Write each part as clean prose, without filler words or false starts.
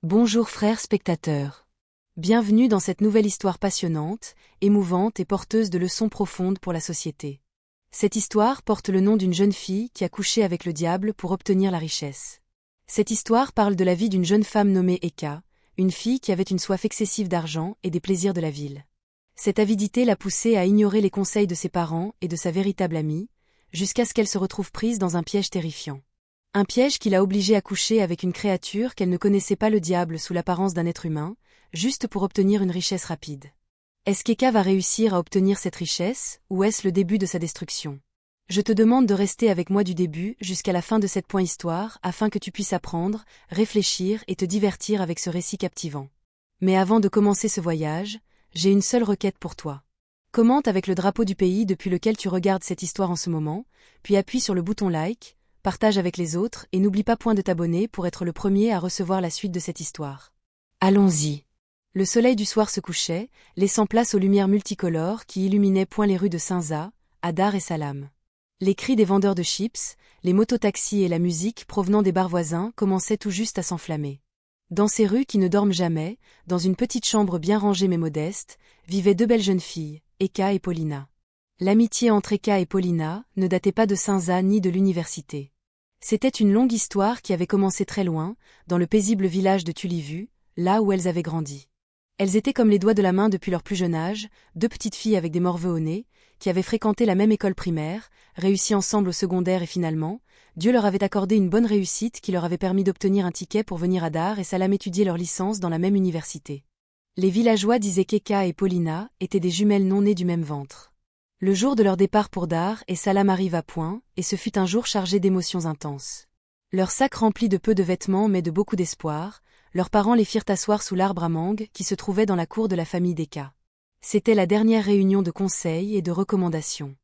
Bonjour frères spectateurs. Bienvenue dans cette nouvelle histoire passionnante, émouvante et porteuse de leçons profondes pour la société. Cette histoire porte le nom d'une jeune fille qui a couché avec le diable pour obtenir la richesse. Cette histoire parle de la vie d'une jeune femme nommée Eka, une fille qui avait une soif excessive d'argent et des plaisirs de la ville. Cette avidité l'a poussée à ignorer les conseils de ses parents et de sa véritable amie, jusqu'à ce qu'elle se retrouve prise dans un piège terrifiant. Un piège qui l'a obligée à coucher avec une créature qu'elle ne connaissait pas, le diable sous l'apparence d'un être humain, juste pour obtenir une richesse rapide. Est-ce qu'Eka va réussir à obtenir cette richesse, ou est-ce le début de sa destruction? Je te demande de rester avec moi du début jusqu'à la fin de cette histoire afin que tu puisses apprendre, réfléchir et te divertir avec ce récit captivant. Mais avant de commencer ce voyage, j'ai une seule requête pour toi. Commente avec le drapeau du pays depuis lequel tu regardes cette histoire en ce moment, puis appuie sur le bouton like, partage avec les autres et n'oublie pas de t'abonner pour être le premier à recevoir la suite de cette histoire. Allons-y. Le soleil du soir se couchait, laissant place aux lumières multicolores qui illuminaient les rues de Cinza, Dar es Salaam. Les cris des vendeurs de chips, les mototaxis et la musique provenant des bars voisins commençaient tout juste à s'enflammer. Dans ces rues qui ne dorment jamais, dans une petite chambre bien rangée mais modeste, vivaient deux belles jeunes filles, Eka et Paulina. L'amitié entre Eka et Paulina ne datait pas de Cinza ni de l'université. C'était une longue histoire qui avait commencé très loin, dans le paisible village de Tulivu, là où elles avaient grandi. Elles étaient comme les doigts de la main depuis leur plus jeune âge, deux petites filles avec des morveux au nez, qui avaient fréquenté la même école primaire, réussi ensemble au secondaire et finalement, Dieu leur avait accordé une bonne réussite qui leur avait permis d'obtenir un ticket pour venir à Dar es Salaam étudier leur licence dans la même université. Les villageois disaient qu'Eka et Paulina étaient des jumelles non nées du même ventre. Le jour de leur départ pour Dar es Salaam arrive à point, et ce fut un jour chargé d'émotions intenses. Leur sac rempli de peu de vêtements mais de beaucoup d'espoir, leurs parents les firent asseoir sous l'arbre à mangue qui se trouvait dans la cour de la famille d'Eka. C'était la dernière réunion de conseils et de recommandations.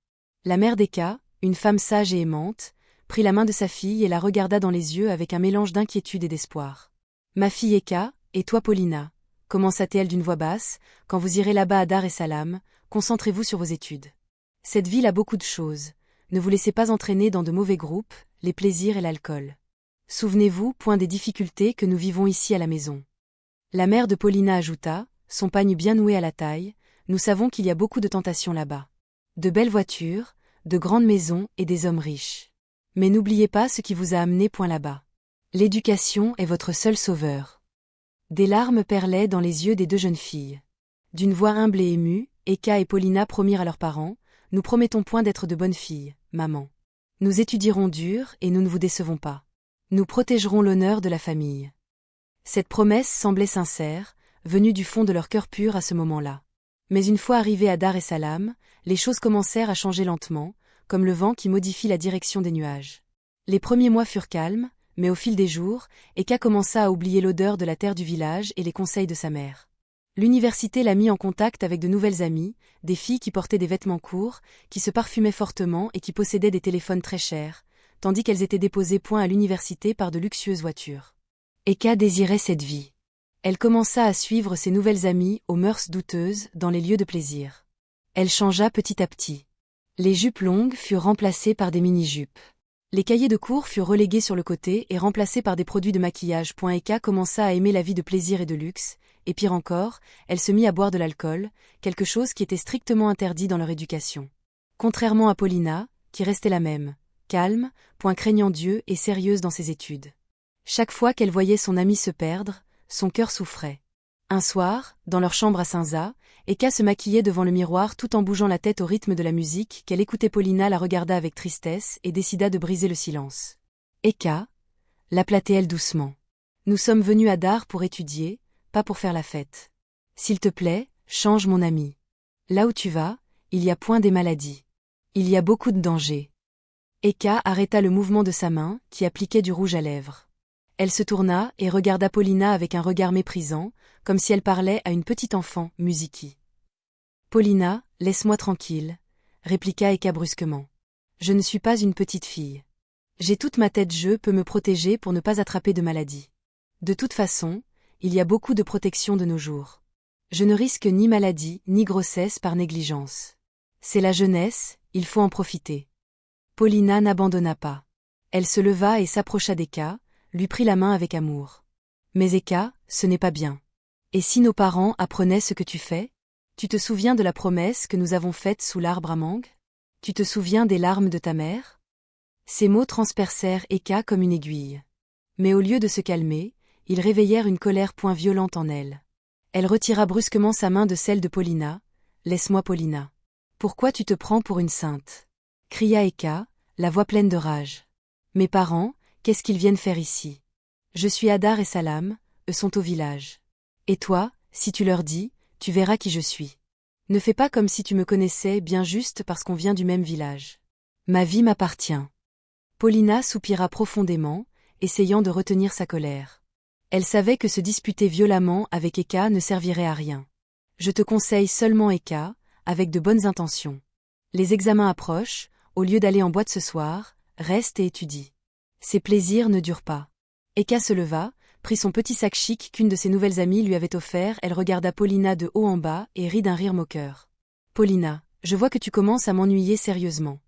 La mère d'Eka, une femme sage et aimante, prit la main de sa fille et la regarda dans les yeux avec un mélange d'inquiétude et d'espoir. « Ma fille Eka, et toi Paulina, commença-t-elle d'une voix basse, quand vous irez là-bas à Dar es Salaam, concentrez-vous sur vos études. Cette ville a beaucoup de choses, ne vous laissez pas entraîner dans de mauvais groupes, les plaisirs et l'alcool. Souvenez-vous, des difficultés que nous vivons ici à la maison. » La mère de Paulina ajouta, son pagne bien noué à la taille, « Nous savons qu'il y a beaucoup de tentations là-bas. De belles voitures, de grandes maisons et des hommes riches. Mais n'oubliez pas ce qui vous a amené là-bas. L'éducation est votre seul sauveur. » Des larmes perlaient dans les yeux des deux jeunes filles. D'une voix humble et émue, Eka et Paulina promirent à leurs parents, « Nous promettons d'être de bonnes filles, maman. Nous étudierons dur et nous ne vous décevons pas. Nous protégerons l'honneur de la famille. » Cette promesse semblait sincère, venue du fond de leur cœur pur à ce moment-là. Mais une fois arrivés à Dar es Salaam, les choses commencèrent à changer lentement, comme le vent qui modifie la direction des nuages. Les premiers mois furent calmes, mais au fil des jours, Eka commença à oublier l'odeur de la terre du village et les conseils de sa mère. L'université l'a mis en contact avec de nouvelles amies, des filles qui portaient des vêtements courts, qui se parfumaient fortement et qui possédaient des téléphones très chers, tandis qu'elles étaient déposées à l'université par de luxueuses voitures. Eka désirait cette vie. Elle commença à suivre ses nouvelles amies aux mœurs douteuses dans les lieux de plaisir. Elle changea petit à petit. Les jupes longues furent remplacées par des mini-jupes. Les cahiers de cours furent relégués sur le côté et remplacés par des produits de maquillage. Eka commença à aimer la vie de plaisir et de luxe, et pire encore, elle se mit à boire de l'alcool, quelque chose qui était strictement interdit dans leur éducation. Contrairement à Paulina, qui restait la même, calme, craignant Dieu et sérieuse dans ses études. Chaque fois qu'elle voyait son amie se perdre, son cœur souffrait. Un soir, dans leur chambre à Cinza, Eka se maquillait devant le miroir tout en bougeant la tête au rythme de la musique qu'elle écoutait. Paulina la regarda avec tristesse et décida de briser le silence. « Eka, » l'appela-t-elle doucement. « Nous sommes venus à Dar pour étudier, pas pour faire la fête. S'il te plaît, change mon ami. Là où tu vas, il y a point des maladies. Il y a beaucoup de dangers. » Eka arrêta le mouvement de sa main, qui appliquait du rouge à lèvres. Elle se tourna et regarda Paulina avec un regard méprisant, comme si elle parlait à une petite enfant, Musiki. « Paulina, laisse-moi tranquille, » répliqua Eka brusquement. « Je ne suis pas une petite fille. J'ai toute ma tête, je peux me protéger pour ne pas attraper de maladie. De toute façon, il y a beaucoup de protection de nos jours. Je ne risque ni maladie, ni grossesse par négligence. C'est la jeunesse, il faut en profiter. » Paulina n'abandonna pas. Elle se leva et s'approcha d'Eka, lui prit la main avec amour. « Mais Eka, ce n'est pas bien. Et si nos parents apprenaient ce que tu fais? Tu te souviens de la promesse que nous avons faite sous l'arbre à mangue? Tu te souviens des larmes de ta mère? Ces mots transpercèrent Eka comme une aiguille. Mais au lieu de se calmer, ils réveillèrent une colère point violente en elle. Elle retira brusquement sa main de celle de Paulina. « Laisse-moi, Paulina. Pourquoi tu te prends pour une sainte? » cria Eka, la voix pleine de rage. « Mes parents, qu'est-ce qu'ils viennent faire ici? Je suis Hadar et Salam, eux sont au village. Et toi, si tu leur dis, tu verras qui je suis. Ne fais pas comme si tu me connaissais bien juste parce qu'on vient du même village. Ma vie m'appartient. » Paulina soupira profondément, essayant de retenir sa colère. Elle savait que se disputer violemment avec Eka ne servirait à rien. « Je te conseille seulement Eka, avec de bonnes intentions. Les examens approchent, au lieu d'aller en boîte ce soir, reste et étudie. Ces plaisirs ne durent pas. » Eka se leva, prit son petit sac chic qu'une de ses nouvelles amies lui avait offert, elle regarda Paulina de haut en bas et rit d'un rire moqueur. « Paulina, je vois que tu commences à m'ennuyer sérieusement. »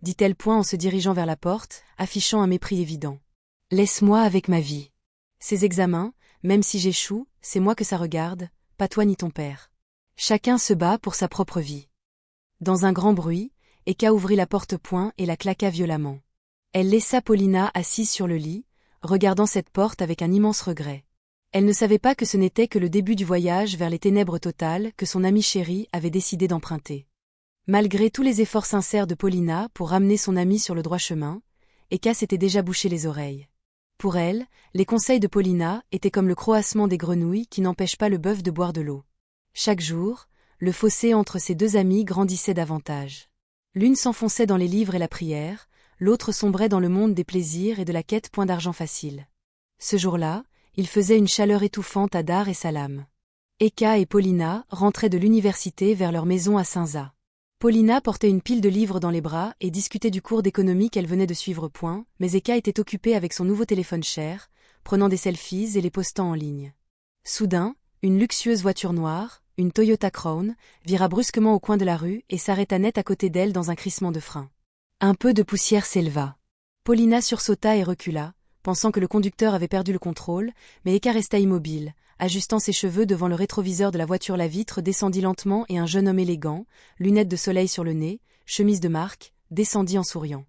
dit-elle point en se dirigeant vers la porte, affichant un mépris évident. « Laisse-moi avec ma vie. Ces examens, même si j'échoue, c'est moi que ça regarde, pas toi ni ton père. Chacun se bat pour sa propre vie. » Dans un grand bruit, Eka ouvrit la porte-poing et la claqua violemment. Elle laissa Paulina assise sur le lit, regardant cette porte avec un immense regret. Elle ne savait pas que ce n'était que le début du voyage vers les ténèbres totales que son amie chérie avait décidé d'emprunter. Malgré tous les efforts sincères de Paulina pour ramener son amie sur le droit chemin, Eka s'était déjà bouché les oreilles. Pour elle, les conseils de Paulina étaient comme le croassement des grenouilles qui n'empêchent pas le bœuf de boire de l'eau. Chaque jour, le fossé entre ces deux amies grandissait davantage. L'une s'enfonçait dans les livres et la prière, l'autre sombrait dans le monde des plaisirs et de la quête point d'argent facile. Ce jour-là, il faisait une chaleur étouffante à Hadar et Salam. Eka et Paulina rentraient de l'université vers leur maison à Saint-Za. Paulina portait une pile de livres dans les bras et discutait du cours d'économie qu'elle venait de suivre point, mais Eka était occupée avec son nouveau téléphone cher, prenant des selfies et les postant en ligne. Soudain, une luxueuse voiture noire, une Toyota Crown, vira brusquement au coin de la rue et s'arrêta net à côté d'elle dans un crissement de frein. Un peu de poussière s'éleva. Paulina sursauta et recula, pensant que le conducteur avait perdu le contrôle, mais Eka resta immobile, ajustant ses cheveux devant le rétroviseur de la voiture. La vitre descendit lentement et un jeune homme élégant, lunettes de soleil sur le nez, chemise de marque, descendit en souriant.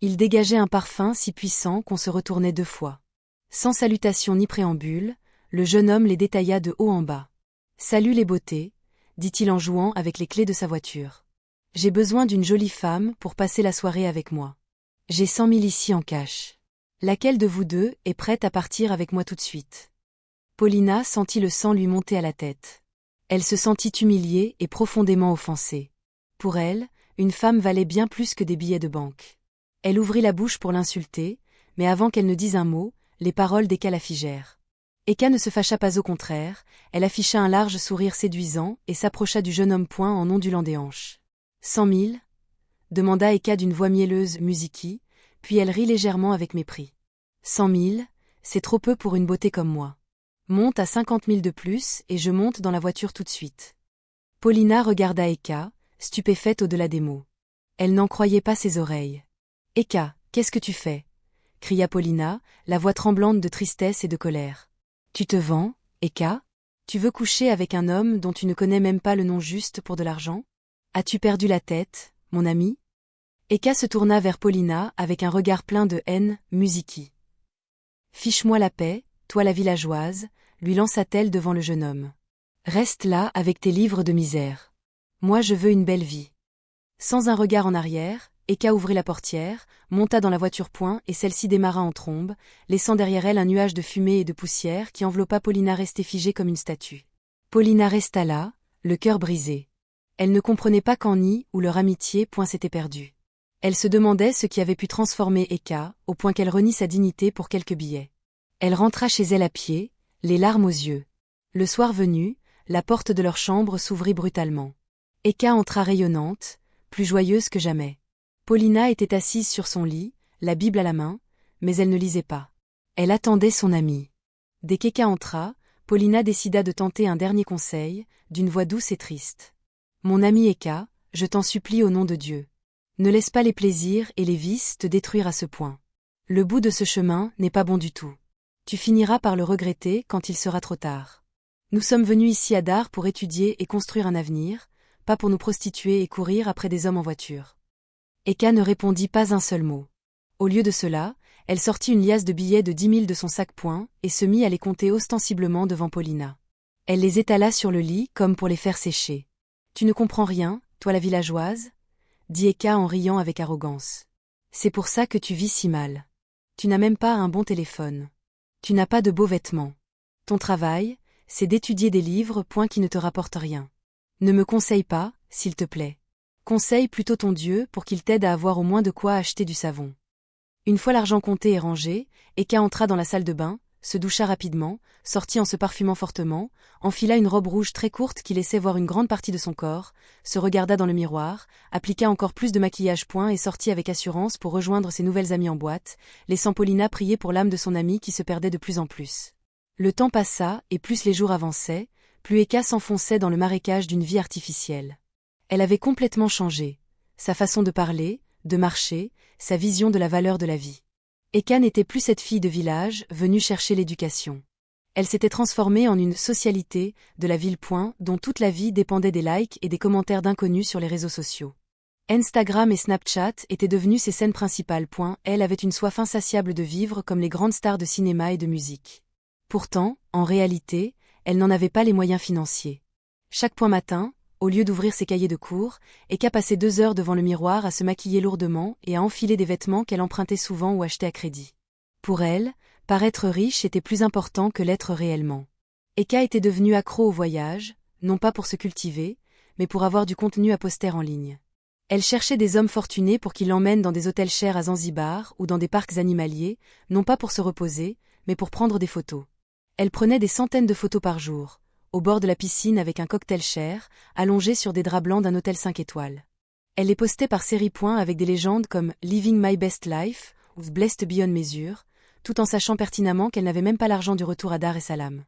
Il dégageait un parfum si puissant qu'on se retournait 2 fois. Sans salutation ni préambule, le jeune homme les détailla de haut en bas. « Salut les beautés », dit-il en jouant avec les clés de sa voiture. « J'ai besoin d'une jolie femme pour passer la soirée avec moi. J'ai 100 000 ici en cash. Laquelle de vous deux est prête à partir avec moi tout de suite ?» Paulina sentit le sang lui monter à la tête. Elle se sentit humiliée et profondément offensée. Pour elle, une femme valait bien plus que des billets de banque. Elle ouvrit la bouche pour l'insulter, mais avant qu'elle ne dise un mot, les paroles d'Eka la figèrent. Eka ne se fâcha pas, au contraire, elle afficha un large sourire séduisant et s'approcha du jeune homme point en ondulant des hanches. « 100 000 ?» demanda Eka d'une voix mielleuse, musiquée, puis elle rit légèrement avec mépris. « 100 000, c'est trop peu pour une beauté comme moi. Monte à 50 000 de plus et je monte dans la voiture tout de suite. » Paulina regarda Eka, stupéfaite au-delà des mots. Elle n'en croyait pas ses oreilles. « Eka, qu'est-ce que tu fais ?» cria Paulina, la voix tremblante de tristesse et de colère. « Tu te vends, Eka? Tu veux coucher avec un homme dont tu ne connais même pas le nom juste pour de l'argent? As-tu perdu la tête, mon ami ?» Eka se tourna vers Paulina avec un regard plein de haine, musiquée. « Fiche-moi la paix, toi la villageoise », lui lança-t-elle devant le jeune homme. « Reste là avec tes livres de misère. Moi je veux une belle vie. » Sans un regard en arrière, Eka ouvrit la portière, monta dans la voiture point et celle-ci démarra en trombe, laissant derrière elle un nuage de fumée et de poussière qui enveloppa Paulina restée figée comme une statue. Paulina resta là, le cœur brisé. Elle ne comprenait pas qu'Annie ou leur amitié point s'était perdue. Elle se demandait ce qui avait pu transformer Eka, au point qu'elle renie sa dignité pour quelques billets. Elle rentra chez elle à pied, les larmes aux yeux. Le soir venu, la porte de leur chambre s'ouvrit brutalement. Eka entra rayonnante, plus joyeuse que jamais. Paulina était assise sur son lit, la Bible à la main, mais elle ne lisait pas. Elle attendait son amie. Dès qu'Eka entra, Paulina décida de tenter un dernier conseil, d'une voix douce et triste. « Mon ami Eka, je t'en supplie au nom de Dieu. Ne laisse pas les plaisirs et les vices te détruire à ce point. Le bout de ce chemin n'est pas bon du tout. Tu finiras par le regretter quand il sera trop tard. Nous sommes venus ici à Dar pour étudier et construire un avenir, pas pour nous prostituer et courir après des hommes en voiture. Eka ne répondit pas un seul mot. Au lieu de cela, elle sortit une liasse de billets de 10 000 de son sac-poing et se mit à les compter ostensiblement devant Paulina. Elle les étala sur le lit comme pour les faire sécher. « Tu ne comprends rien, toi la villageoise ?» dit Eka en riant avec arrogance. « C'est pour ça que tu vis si mal. Tu n'as même pas un bon téléphone. Tu n'as pas de beaux vêtements. Ton travail, c'est d'étudier des livres, point qui ne te rapportent rien. Ne me conseille pas, s'il te plaît. Conseille plutôt ton Dieu pour qu'il t'aide à avoir au moins de quoi acheter du savon. » Une fois l'argent compté et rangé, Eka entra dans la salle de bain, se doucha rapidement, sortit en se parfumant fortement, enfila une robe rouge très courte qui laissait voir une grande partie de son corps, se regarda dans le miroir, appliqua encore plus de maquillage point et sortit avec assurance pour rejoindre ses nouvelles amies en boîte, laissant Paulina prier pour l'âme de son amie qui se perdait de plus en plus. Le temps passa et plus les jours avançaient, plus Eka s'enfonçait dans le marécage d'une vie artificielle. Elle avait complètement changé. Sa façon de parler, de marcher, sa vision de la valeur de la vie. Eka n'était plus cette fille de village, venue chercher l'éducation. Elle s'était transformée en une socialité de la ville dont toute la vie dépendait des likes et des commentaires d'inconnus sur les réseaux sociaux. Instagram et Snapchat étaient devenus ses scènes principales. Elle avait une soif insatiable de vivre comme les grandes stars de cinéma et de musique. Pourtant, en réalité, elle n'en avait pas les moyens financiers. Chaque matin, au lieu d'ouvrir ses cahiers de cours, Eka passait 2 heures devant le miroir à se maquiller lourdement et à enfiler des vêtements qu'elle empruntait souvent ou achetait à crédit. Pour elle, paraître riche était plus important que l'être réellement. Eka était devenue accro au voyage, non pas pour se cultiver, mais pour avoir du contenu à poster en ligne. Elle cherchait des hommes fortunés pour qu'ils l'emmènent dans des hôtels chers à Zanzibar ou dans des parcs animaliers, non pas pour se reposer, mais pour prendre des photos. Elle prenait des centaines de photos par jour, au bord de la piscine avec un cocktail cher, allongé sur des draps blancs d'un hôtel 5 étoiles. Elle les postait par série avec des légendes comme « Living my best life » ou « Blessed beyond mesure », tout en sachant pertinemment qu'elle n'avait même pas l'argent du retour à Dar es Salaam.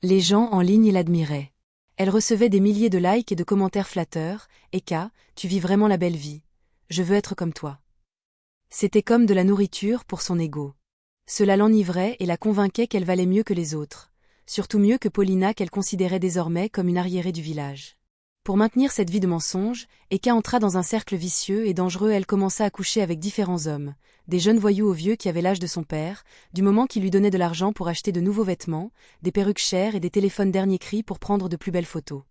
Les gens en ligne l'admiraient. Elle recevait des milliers de likes et de commentaires flatteurs. « Eka, tu vis vraiment la belle vie. Je veux être comme toi. » C'était comme de la nourriture pour son ego. Cela l'enivrait et la convainquait qu'elle valait mieux que les autres. Surtout mieux que Paulina qu'elle considérait désormais comme une arriérée du village. Pour maintenir cette vie de mensonge, Eka entra dans un cercle vicieux et dangereux. Elle commença à coucher avec différents hommes, des jeunes voyous aux vieux qui avaient l'âge de son père, du moment qu'il lui donnait de l'argent pour acheter de nouveaux vêtements, des perruques chères et des téléphones dernier cri pour prendre de plus belles photos.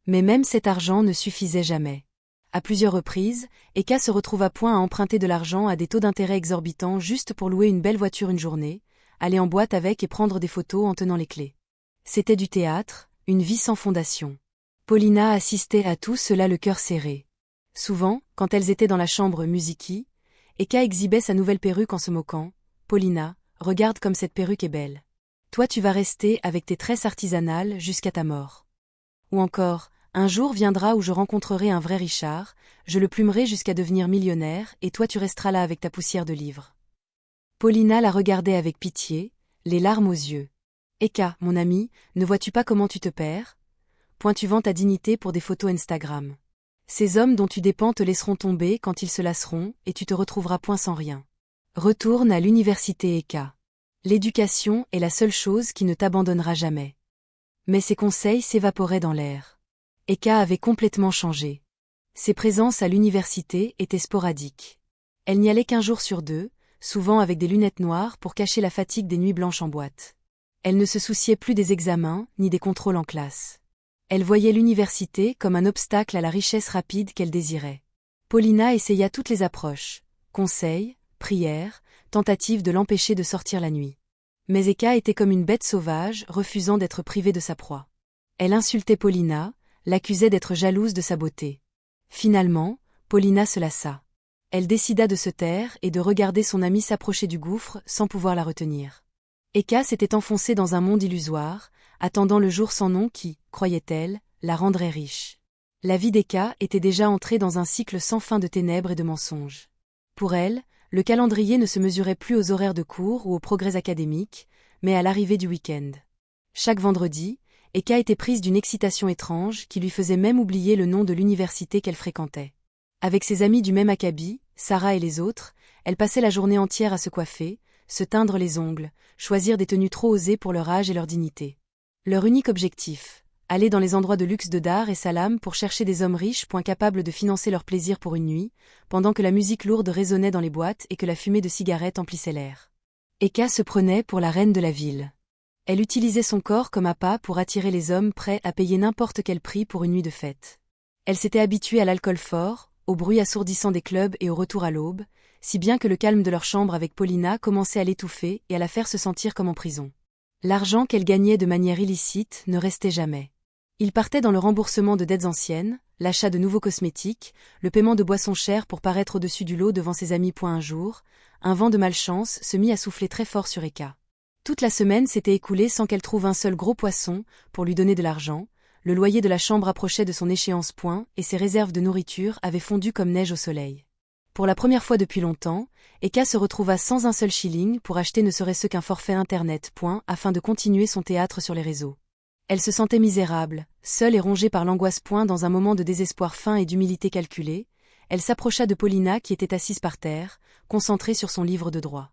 Mais même cet argent ne suffisait jamais. À plusieurs reprises, Eka se retrouva à emprunter de l'argent à des taux d'intérêt exorbitants juste pour louer une belle voiture une journée, aller en boîte avec et prendre des photos en tenant les clés. C'était du théâtre, une vie sans fondation. Paulina assistait à tout cela le cœur serré. Souvent, quand elles étaient dans la chambre Musiki, Eka exhibait sa nouvelle perruque en se moquant. « Paulina, regarde comme cette perruque est belle. Toi tu vas rester avec tes tresses artisanales jusqu'à ta mort. » Ou encore, « Un jour viendra où je rencontrerai un vrai Richard, je le plumerai jusqu'à devenir millionnaire et toi tu resteras là avec ta poussière de livres. » Paulina la regardait avec pitié, les larmes aux yeux. « Eka, mon ami, ne vois-tu pas comment tu te perds ? Tu vends ta dignité pour des photos Instagram. Ces hommes dont tu dépends te laisseront tomber quand ils se lasseront et tu te retrouveras sans rien. Retourne à l'université Eka. L'éducation est la seule chose qui ne t'abandonnera jamais. » Mais ses conseils s'évaporaient dans l'air. Eka avait complètement changé. Ses présences à l'université étaient sporadiques. Elle n'y allait qu'1 jour sur 2, souvent avec des lunettes noires pour cacher la fatigue des nuits blanches en boîte. Elle ne se souciait plus des examens ni des contrôles en classe. Elle voyait l'université comme un obstacle à la richesse rapide qu'elle désirait. Paulina essaya toutes les approches, conseils, prières, tentatives de l'empêcher de sortir la nuit. Mais Eka était comme une bête sauvage, refusant d'être privée de sa proie. Elle insultait Paulina, l'accusait d'être jalouse de sa beauté. Finalement, Paulina se lassa. Elle décida de se taire et de regarder son amie s'approcher du gouffre sans pouvoir la retenir. Eka s'était enfoncée dans un monde illusoire, attendant le jour sans nom qui, croyait-elle, la rendrait riche. La vie d'Eka était déjà entrée dans un cycle sans fin de ténèbres et de mensonges. Pour elle, le calendrier ne se mesurait plus aux horaires de cours ou aux progrès académiques, mais à l'arrivée du week-end. Chaque vendredi, Eka était prise d'une excitation étrange qui lui faisait même oublier le nom de l'université qu'elle fréquentait. Avec ses amis du même acabit, Sarah et les autres, elle passait la journée entière à se coiffer, se teindre les ongles, choisir des tenues trop osées pour leur âge et leur dignité. Leur unique objectif, aller dans les endroits de luxe de Dar es Salaam pour chercher des hommes riches capables de financer leur plaisir pour une nuit, pendant que la musique lourde résonnait dans les boîtes et que la fumée de cigarettes emplissait l'air. Eka se prenait pour la reine de la ville. Elle utilisait son corps comme appât pour attirer les hommes prêts à payer n'importe quel prix pour une nuit de fête. Elle s'était habituée à l'alcool fort, au bruit assourdissant des clubs et au retour à l'aube, si bien que le calme de leur chambre avec Paulina commençait à l'étouffer et à la faire se sentir comme en prison. L'argent qu'elle gagnait de manière illicite ne restait jamais. Il partait dans le remboursement de dettes anciennes, l'achat de nouveaux cosmétiques, le paiement de boissons chères pour paraître au-dessus du lot devant ses amis. Un jour, un vent de malchance se mit à souffler très fort sur Eka. Toute la semaine s'était écoulée sans qu'elle trouve un seul gros poisson pour lui donner de l'argent, le loyer de la chambre approchait de son échéance et ses réserves de nourriture avaient fondu comme neige au soleil. Pour la première fois depuis longtemps, Eka se retrouva sans un seul shilling pour acheter ne serait-ce qu'un forfait internet afin de continuer son théâtre sur les réseaux. Elle se sentait misérable, seule et rongée par l'angoisse. Dans un moment de désespoir fin et d'humilité calculée, elle s'approcha de Paulina qui était assise par terre, concentrée sur son livre de droit.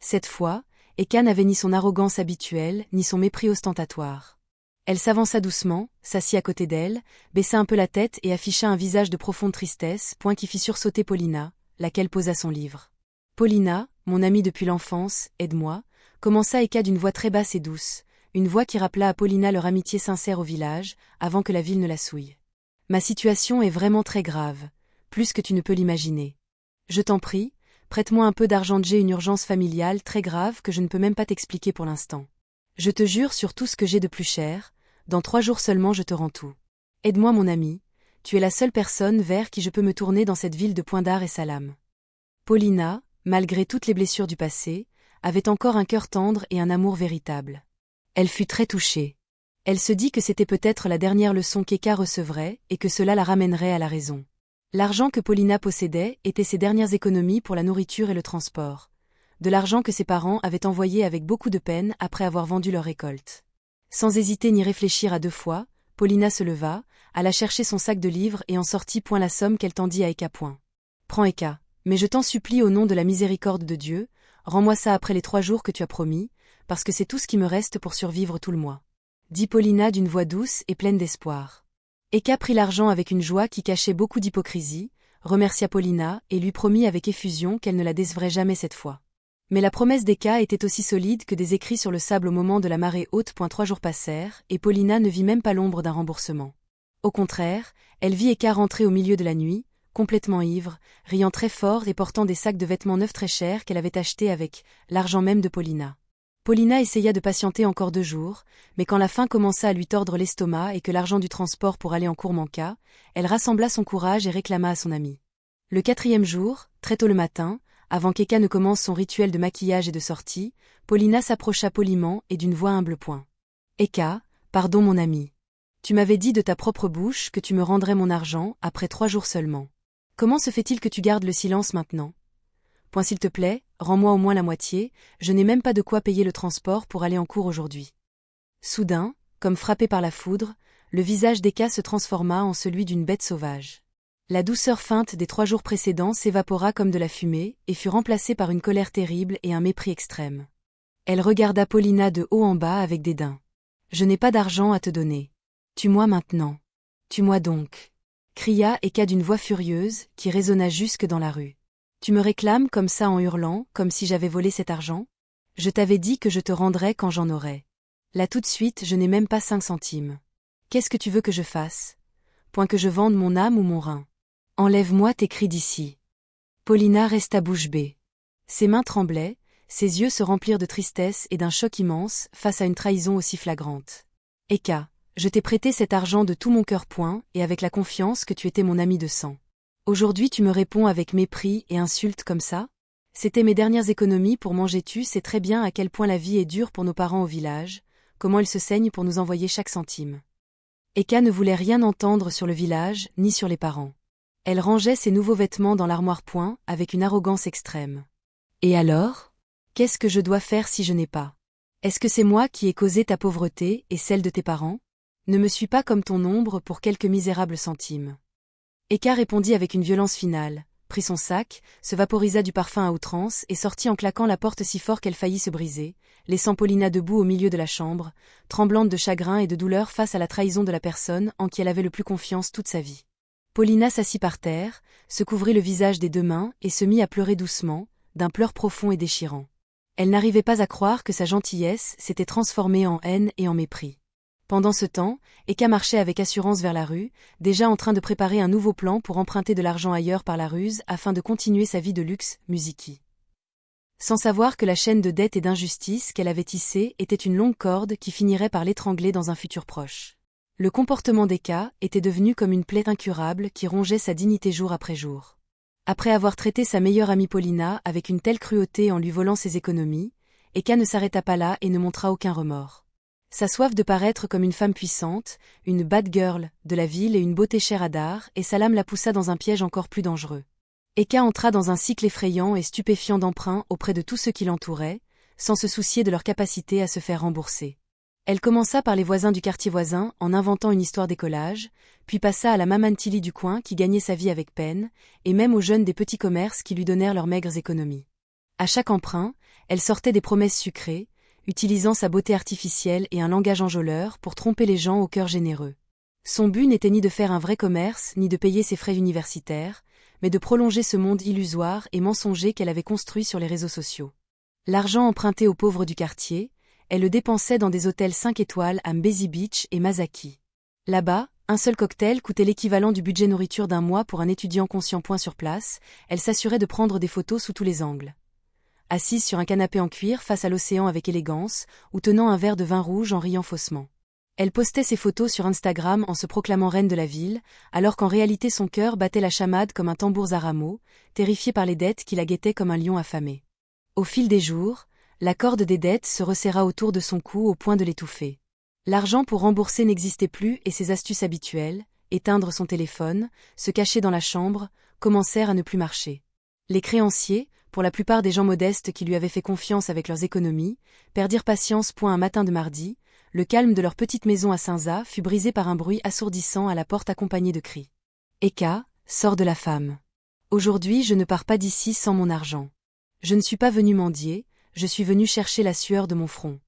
Cette fois, Eka n'avait ni son arrogance habituelle, ni son mépris ostentatoire. Elle s'avança doucement, s'assit à côté d'elle, baissa un peu la tête et afficha un visage de profonde tristesse, qui fit sursauter Paulina, laquelle posa son livre. « Paulina, mon amie depuis l'enfance, aide-moi », commença Eka d'une voix très basse et douce, une voix qui rappela à Paulina leur amitié sincère au village, avant que la ville ne la souille. « Ma situation est vraiment très grave, plus que tu ne peux l'imaginer. Je t'en prie, prête-moi un peu d'argent, j'ai une urgence familiale très grave que je ne peux même pas t'expliquer pour l'instant. Je te jure sur tout ce que j'ai de plus cher, dans 3 jours seulement je te rends tout. Aide-moi mon ami, tu es la seule personne vers qui je peux me tourner dans cette ville de Dar es Salaam. » Paulina, malgré toutes les blessures du passé, avait encore un cœur tendre et un amour véritable. Elle fut très touchée. Elle se dit que c'était peut-être la dernière leçon qu'Eka recevrait et que cela la ramènerait à la raison. L'argent que Paulina possédait était ses dernières économies pour la nourriture et le transport. De l'argent que ses parents avaient envoyé avec beaucoup de peine après avoir vendu leur récolte. Sans hésiter ni réfléchir à 2 fois, Paulina se leva, alla chercher son sac de livres et en sortit la somme qu'elle tendit à Eka. Prends Eka, mais je t'en supplie au nom de la miséricorde de Dieu, rends-moi ça après les 3 jours que tu as promis, parce que c'est tout ce qui me reste pour survivre tout le mois. Dit Paulina d'une voix douce et pleine d'espoir. Eka prit l'argent avec une joie qui cachait beaucoup d'hypocrisie, remercia Paulina et lui promit avec effusion qu'elle ne la décevrait jamais cette fois. Mais la promesse d'Eka était aussi solide que des écrits sur le sable au moment de la marée haute. 3 jours passèrent, et Paulina ne vit même pas l'ombre d'un remboursement. Au contraire, elle vit Eka rentrer au milieu de la nuit, complètement ivre, riant très fort et portant des sacs de vêtements neufs très chers qu'elle avait achetés avec l'argent même de Paulina. Paulina essaya de patienter encore 2 jours, mais quand la faim commença à lui tordre l'estomac et que l'argent du transport pour aller en cours manqua, elle rassembla son courage et réclama à son ami. Le 4e jour, très tôt le matin, avant qu'Eka ne commence son rituel de maquillage et de sortie, Paulina s'approcha poliment et d'une voix humble. Eka, pardon mon ami. Tu m'avais dit de ta propre bouche que tu me rendrais mon argent après 3 jours seulement. Comment se fait-il que tu gardes le silence maintenant ? S'il te plaît, rends-moi au moins la moitié, je n'ai même pas de quoi payer le transport pour aller en cours aujourd'hui. Soudain, comme frappé par la foudre, le visage d'Eka se transforma en celui d'une bête sauvage. La douceur feinte des 3 jours précédents s'évapora comme de la fumée et fut remplacée par une colère terrible et un mépris extrême. Elle regarda Paulina de haut en bas avec dédain. « Je n'ai pas d'argent à te donner. Tue-moi maintenant. Tue-moi donc !» cria Eka d'une voix furieuse qui résonna jusque dans la rue. Tu me réclames comme ça en hurlant, comme si j'avais volé cet argent ? Je t'avais dit que je te rendrais quand j'en aurais. Là tout de suite je n'ai même pas 5 centimes. Qu'est-ce que tu veux que je fasse ? Que je vende mon âme ou mon rein ? Enlève-moi tes cris d'ici. Paulina resta bouche bée. Ses mains tremblaient, ses yeux se remplirent de tristesse et d'un choc immense face à une trahison aussi flagrante. Eka, je t'ai prêté cet argent de tout mon cœur et avec la confiance que tu étais mon ami de sang. Aujourd'hui tu me réponds avec mépris et insultes comme ça ? C'était mes dernières économies pour manger. Tu sais très bien à quel point la vie est dure pour nos parents au village, comment ils se saignent pour nous envoyer chaque centime. Eka ne voulait rien entendre sur le village, ni sur les parents. Elle rangeait ses nouveaux vêtements dans l'armoire avec une arrogance extrême. Et alors ? Qu'est-ce que je dois faire si je n'ai pas ? Est-ce que c'est moi qui ai causé ta pauvreté et celle de tes parents ? Ne me suis pas comme ton ombre pour quelques misérables centimes. Eka répondit avec une violence finale. prit son sac, se vaporisa du parfum à outrance et sortit en claquant la porte si fort qu'elle faillit se briser, laissant Paulina debout au milieu de la chambre, tremblante de chagrin et de douleur face à la trahison de la personne en qui elle avait le plus confiance toute sa vie. Paulina s'assit par terre, se couvrit le visage des 2 mains et se mit à pleurer doucement, d'un pleur profond et déchirant. Elle n'arrivait pas à croire que sa gentillesse s'était transformée en haine et en mépris. Pendant ce temps, Eka marchait avec assurance vers la rue, déjà en train de préparer un nouveau plan pour emprunter de l'argent ailleurs par la ruse afin de continuer sa vie de luxe, Musiki. Sans savoir que la chaîne de dette et d'injustice qu'elle avait tissée était une longue corde qui finirait par l'étrangler dans un futur proche. Le comportement d'Eka était devenu comme une plaie incurable qui rongeait sa dignité jour après jour. Après avoir traité sa meilleure amie Paulina avec une telle cruauté en lui volant ses économies, Eka ne s'arrêta pas là et ne montra aucun remords. Sa soif de paraître comme une femme puissante, une bad girl de la ville et une beauté chère à Dar, et sa lame la poussa dans un piège encore plus dangereux. Eka entra dans un cycle effrayant et stupéfiant d'emprunts auprès de tous ceux qui l'entouraient, sans se soucier de leur capacité à se faire rembourser. Elle commença par les voisins du quartier voisin en inventant une histoire d'écolage, puis passa à la maman Tilly du coin qui gagnait sa vie avec peine, et même aux jeunes des petits commerces qui lui donnèrent leurs maigres économies. À chaque emprunt, elle sortait des promesses sucrées, utilisant sa beauté artificielle et un langage enjôleur pour tromper les gens au cœur généreux. Son but n'était ni de faire un vrai commerce ni de payer ses frais universitaires, mais de prolonger ce monde illusoire et mensonger qu'elle avait construit sur les réseaux sociaux. L'argent emprunté aux pauvres du quartier, elle le dépensait dans des hôtels 5 étoiles à Mbezi Beach et Masaki. Là-bas, un seul cocktail coûtait l'équivalent du budget nourriture d'un mois pour un étudiant conscient. Point sur place, elle s'assurait de prendre des photos sous tous les angles. Assise sur un canapé en cuir face à l'océan avec élégance, ou tenant un verre de vin rouge en riant faussement. Elle postait ses photos sur Instagram en se proclamant reine de la ville, alors qu'en réalité son cœur battait la chamade comme un tambour à rameaux, terrifié par les dettes qui la guettaient comme un lion affamé. Au fil des jours, la corde des dettes se resserra autour de son cou au point de l'étouffer. L'argent pour rembourser n'existait plus et ses astuces habituelles, éteindre son téléphone, se cacher dans la chambre, commencèrent à ne plus marcher. Les créanciers, pour la plupart des gens modestes qui lui avaient fait confiance avec leurs économies, perdirent patience. Un matin de mardi, le calme de leur petite maison à Saint-Za fut brisé par un bruit assourdissant à la porte accompagné de cris. « Eka, sors de la femme. Aujourd'hui je ne pars pas d'ici sans mon argent. Je ne suis pas venu mendier, je suis venu chercher la sueur de mon front. »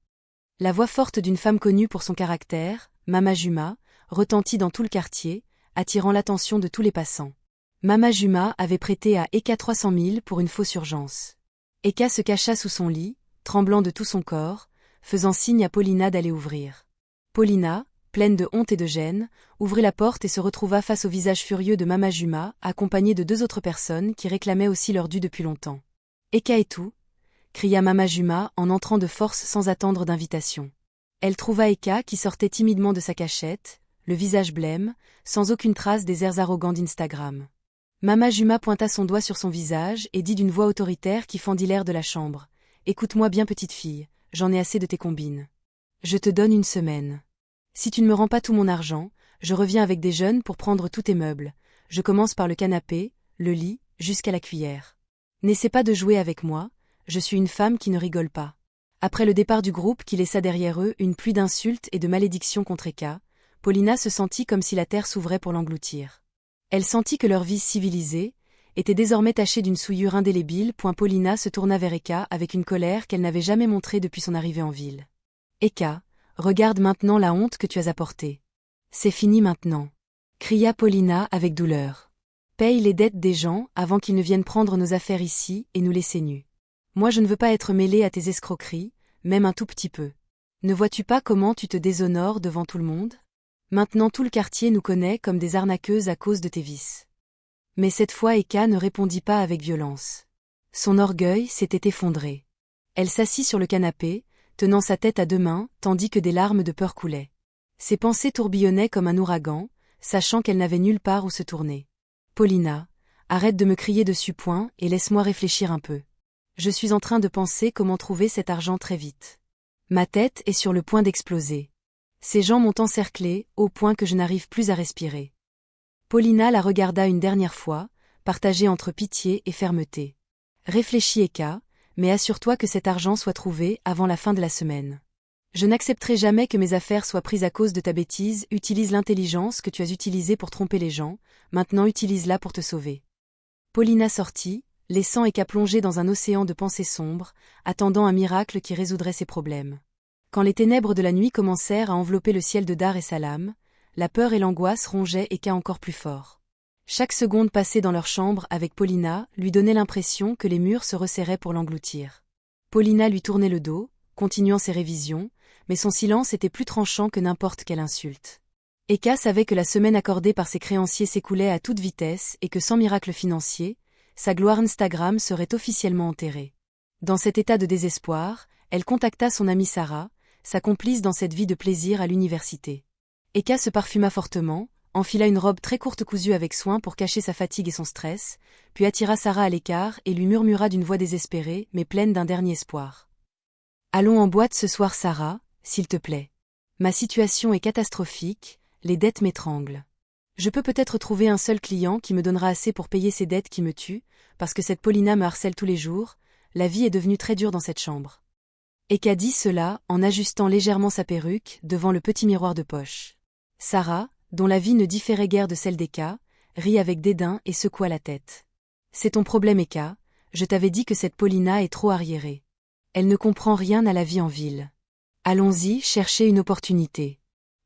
La voix forte d'une femme connue pour son caractère, Mama Juma, retentit dans tout le quartier, attirant l'attention de tous les passants. Mama Juma avait prêté à Eka 300 000 pour une fausse urgence. Eka se cacha sous son lit, tremblant de tout son corps, faisant signe à Paulina d'aller ouvrir. Paulina, pleine de honte et de gêne, ouvrit la porte et se retrouva face au visage furieux de Mama Juma, accompagnée de 2 autres personnes qui réclamaient aussi leur dû depuis longtemps. « Eka est tout ?» cria Mama Juma en entrant de force sans attendre d'invitation. Elle trouva Eka qui sortait timidement de sa cachette, le visage blême, sans aucune trace des airs arrogants d'Instagram. Mama Juma pointa son doigt sur son visage et dit d'une voix autoritaire qui fendit l'air de la chambre. « Écoute-moi bien petite fille, j'en ai assez de tes combines. Je te donne 1 semaine. Si tu ne me rends pas tout mon argent, je reviens avec des jeunes pour prendre tous tes meubles. Je commence par le canapé, le lit, jusqu'à la cuillère. N'essaie pas de jouer avec moi, je suis une femme qui ne rigole pas. » Après le départ du groupe qui laissa derrière eux une pluie d'insultes et de malédictions contre Eka, Paulina se sentit comme si la terre s'ouvrait pour l'engloutir. Elle sentit que leur vie civilisée était désormais tachée d'une souillure indélébile. Paulina se tourna vers Eka avec une colère qu'elle n'avait jamais montrée depuis son arrivée en ville. « Eka, regarde maintenant la honte que tu as apportée. C'est fini maintenant. » cria Paulina avec douleur. « Paye les dettes des gens avant qu'ils ne viennent prendre nos affaires ici et nous laisser nus. Moi je ne veux pas être mêlée à tes escroqueries, même un tout petit peu. Ne vois-tu pas comment tu te déshonores devant tout le monde ? Maintenant tout le quartier nous connaît comme des arnaqueuses à cause de tes vices. » Mais cette fois Eka ne répondit pas avec violence. Son orgueil s'était effondré. Elle s'assit sur le canapé, tenant sa tête à 2 mains, tandis que des larmes de peur coulaient. Ses pensées tourbillonnaient comme un ouragan, sachant qu'elle n'avait nulle part où se tourner. « Paulina, arrête de me crier dessus et laisse-moi réfléchir un peu. Je suis en train de penser comment trouver cet argent très vite. Ma tête est sur le point d'exploser. Ces gens m'ont encerclée, au point que je n'arrive plus à respirer. » Paulina la regarda une dernière fois, partagée entre pitié et fermeté. « Réfléchis Eka, mais assure-toi que cet argent soit trouvé avant la fin de la semaine. Je n'accepterai jamais que mes affaires soient prises à cause de ta bêtise. Utilise l'intelligence que tu as utilisée pour tromper les gens, maintenant utilise-la pour te sauver. » Paulina sortit, laissant Eka plonger dans un océan de pensées sombres, attendant un miracle qui résoudrait ses problèmes. Quand les ténèbres de la nuit commencèrent à envelopper le ciel de Dar es Salaam, la peur et l'angoisse rongeaient Eka encore plus fort. Chaque seconde passée dans leur chambre avec Paulina lui donnait l'impression que les murs se resserraient pour l'engloutir. Paulina lui tournait le dos, continuant ses révisions, mais son silence était plus tranchant que n'importe quelle insulte. Eka savait que la semaine accordée par ses créanciers s'écoulait à toute vitesse et que sans miracle financier, sa gloire Instagram serait officiellement enterrée. Dans cet état de désespoir, elle contacta son amie Sarah, sa complice dans cette vie de plaisir à l'université. Eka se parfuma fortement, enfila une robe très courte cousue avec soin pour cacher sa fatigue et son stress, puis attira Sarah à l'écart et lui murmura d'une voix désespérée mais pleine d'un dernier espoir. « Allons en boîte ce soir Sarah, s'il te plaît. Ma situation est catastrophique, les dettes m'étranglent. Je peux peut-être trouver un seul client qui me donnera assez pour payer ces dettes qui me tuent, parce que cette Paulina me harcèle tous les jours, la vie est devenue très dure dans cette chambre. » Eka dit cela en ajustant légèrement sa perruque devant le petit miroir de poche. Sarah, dont la vie ne différait guère de celle d'Eka, rit avec dédain et secoua la tête. « C'est ton problème Eka, je t'avais dit que cette Paulina est trop arriérée. Elle ne comprend rien à la vie en ville. Allons-y, chercher une opportunité.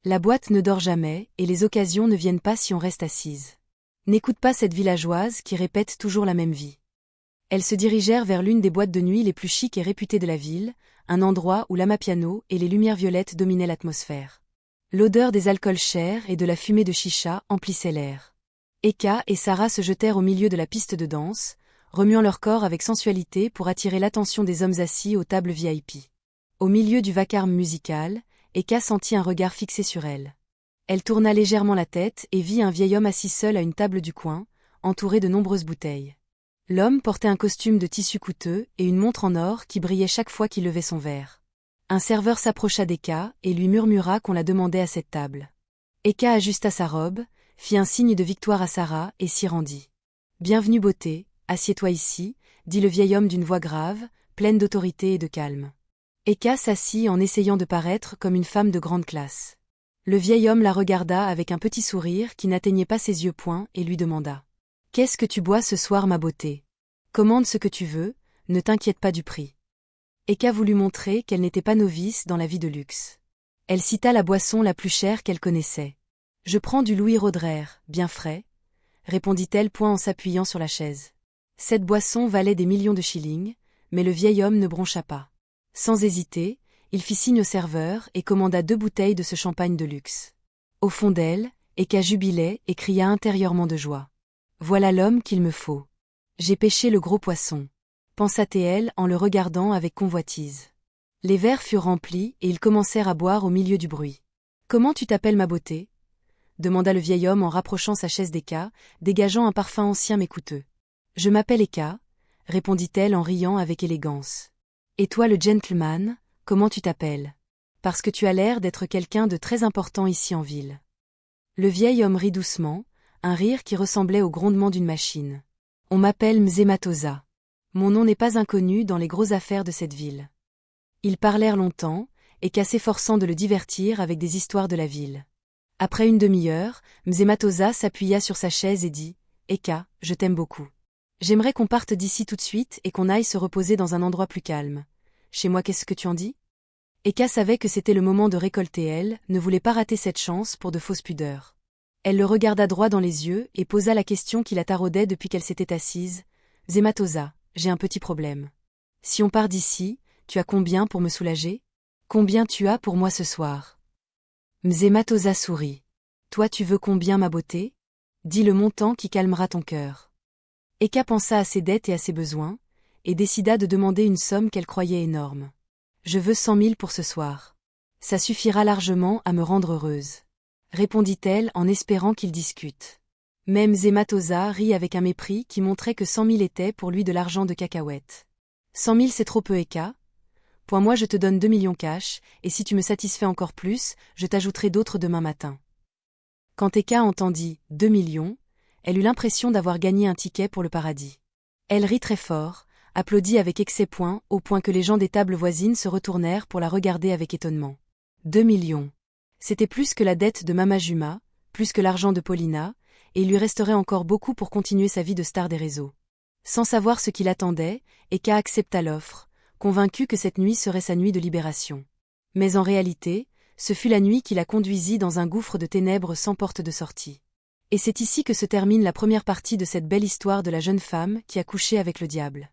La boîte ne dort jamais et les occasions ne viennent pas si on reste assise. N'écoute pas cette villageoise qui répète toujours la même vie. » Elles se dirigèrent vers l'une des boîtes de nuit les plus chics et réputées de la ville, un endroit où l'amapiano et les lumières violettes dominaient l'atmosphère. L'odeur des alcools chers et de la fumée de chicha emplissait l'air. Eka et Sarah se jetèrent au milieu de la piste de danse, remuant leur corps avec sensualité pour attirer l'attention des hommes assis aux tables VIP. Au milieu du vacarme musical, Eka sentit un regard fixé sur elle. Elle tourna légèrement la tête et vit un vieil homme assis seul à une table du coin, entouré de nombreuses bouteilles. L'homme portait un costume de tissu coûteux et une montre en or qui brillait chaque fois qu'il levait son verre. Un serveur s'approcha d'Eka et lui murmura qu'on la demandait à cette table. Eka ajusta sa robe, fit un signe de victoire à Sarah et s'y rendit. « Bienvenue beauté, assieds-toi ici », dit le vieil homme d'une voix grave, pleine d'autorité et de calme. Eka s'assit en essayant de paraître comme une femme de grande classe. Le vieil homme la regarda avec un petit sourire qui n'atteignait pas ses yeux point et lui demanda. « Qu'est-ce que tu bois ce soir ma beauté ? Commande ce que tu veux, ne t'inquiète pas du prix. » Eka voulut montrer qu'elle n'était pas novice dans la vie de luxe. Elle cita la boisson la plus chère qu'elle connaissait. « Je prends du Louis Roederer, bien frais, » répondit-elle point en s'appuyant sur la chaise. Cette boisson valait des millions de shillings, mais le vieil homme ne broncha pas. Sans hésiter, il fit signe au serveur et commanda 2 bouteilles de ce champagne de luxe. Au fond d'elle, Eka jubilait et cria intérieurement de joie. « Voilà l'homme qu'il me faut. J'ai pêché le gros poisson. » pensa-t-elle en le regardant avec convoitise. Les verres furent remplis et ils commencèrent à boire au milieu du bruit. « Comment tu t'appelles ma beauté ?» demanda le vieil homme en rapprochant sa chaise d'Eka, dégageant un parfum ancien mais coûteux. « Je m'appelle Eka, » répondit-elle en riant avec élégance. « Et toi le gentleman, comment tu t'appelles ? Parce que tu as l'air d'être quelqu'un de très important ici en ville. » Le vieil homme rit doucement, un rire qui ressemblait au grondement d'une machine. « On m'appelle Mzematosa. Mon nom n'est pas inconnu dans les grosses affaires de cette ville. » Ils parlèrent longtemps, Eka s'efforçant de le divertir avec des histoires de la ville. Après une demi-heure, Mzematosa s'appuya sur sa chaise et dit « Eka, je t'aime beaucoup. J'aimerais qu'on parte d'ici tout de suite et qu'on aille se reposer dans un endroit plus calme. Chez moi, qu'est-ce que tu en dis ?» Eka savait que c'était le moment de récolter, elle ne voulait pas rater cette chance pour de fausses pudeurs. Elle le regarda droit dans les yeux et posa la question qui la taraudait depuis qu'elle s'était assise. « Mzematosa, j'ai un petit problème. Si on part d'ici, tu as combien pour me soulager ? Combien tu as pour moi ce soir ?» Mzematosa sourit. « Toi tu veux combien ma beauté ? Dis le montant qui calmera ton cœur. » Eka pensa à ses dettes et à ses besoins, et décida de demander une somme qu'elle croyait énorme. « Je veux 100 000 pour ce soir. Ça suffira largement à me rendre heureuse. » répondit-elle en espérant qu'ils discutent. Même Mzematosa rit avec un mépris qui montrait que 100 000 était pour lui de l'argent de cacahuète. « 100 000 c'est trop peu Eka. Point moi je te donne 2 millions cash, et si tu me satisfais encore plus, je t'ajouterai d'autres demain matin. » Quand Eka entendit 2 millions, elle eut l'impression d'avoir gagné un ticket pour le paradis. Elle rit très fort, applaudit avec excès au point que les gens des tables voisines se retournèrent pour la regarder avec étonnement. 2 millions. C'était plus que la dette de Mama Juma, plus que l'argent de Paulina, et il lui resterait encore beaucoup pour continuer sa vie de star des réseaux. Sans savoir ce qui l'attendait, Eka accepta l'offre, convaincu que cette nuit serait sa nuit de libération. Mais en réalité, ce fut la nuit qui la conduisit dans un gouffre de ténèbres sans porte de sortie. Et c'est ici que se termine la première partie de cette belle histoire de la jeune femme qui a couché avec le diable.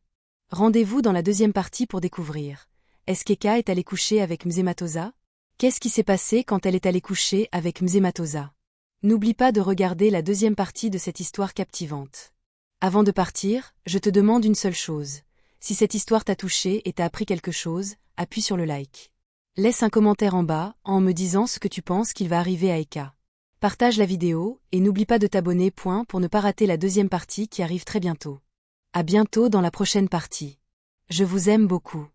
Rendez-vous dans la deuxième partie pour découvrir. Est-ce qu'Eka est allée coucher avec Mzematosa? Qu'est-ce qui s'est passé quand elle est allée coucher avec Mzematosa? N'oublie pas de regarder la deuxième partie de cette histoire captivante. Avant de partir, je te demande une seule chose. Si cette histoire t'a touché et t'a appris quelque chose, appuie sur le like. Laisse un commentaire en bas, en me disant ce que tu penses qu'il va arriver à Eka. Partage la vidéo, et n'oublie pas de t'abonner. Pour ne pas rater la deuxième partie qui arrive très bientôt. À bientôt dans la prochaine partie. Je vous aime beaucoup.